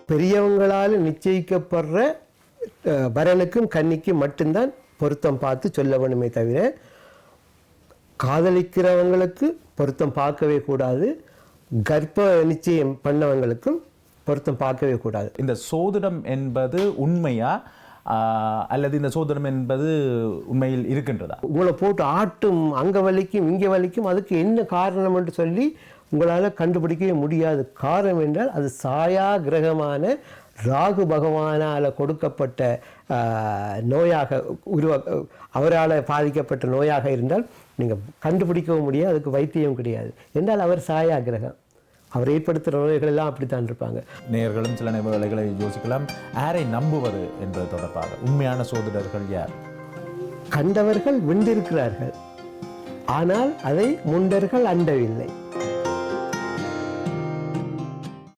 பெரியவங்களால் நிச்சயிக்கப்படுற வரனுக்கும் கன்னிக்கும் மட்டும்தான் பொருத்தம் பார்த்து சொல்ல வேணுமே தவிர காதலிக்கிறவங்களுக்கு பொருத்தம் பார்க்கவே கூடாது, கர்ப்ப நிச்சயம் பண்ணவங்களுக்கும் பொருத்தம் பார்க்கவே கூடாது. இந்த சோதிடம் என்பது உண்மையா அல்லது இந்த சோதிடம் என்பது உண்மையில் இருக்கின்றதா? உங்களை போட்டு ஆட்டும் அங்கே வலிக்கும் இங்கே வலிக்கும், அதுக்கு என்ன காரணம் என்று சொல்லி உங்களால் கண்டுபிடிக்கவே முடியாது. காரணம் என்றால் அது சாயா கிரகமான ராகு பகவானால் கொடுக்கப்பட்ட நோயாக அவரால் பாதிக்கப்பட்ட நோயாக இருந்தால் நீங்கள் கண்டுபிடிக்கவும் முடியாது, அதுக்கு வைத்தியம் கிடையாது. என்றால் அவர் சாயா கிரகம், அவர் ஏற்படுத்துகிற நோய்கள் எல்லாம் அப்படித்தான் இருப்பாங்க. நேயர்களும் சில வேளைகளை யோசிக்கலாம், யாரை நம்புவது என்பது தொடர்பாக. உண்மையான சோதிடர்கள் யார்? கண்டவர்கள் வென்றிருக்கிறார்கள், ஆனால் அதை முண்டர்கள் அண்டவில்லை.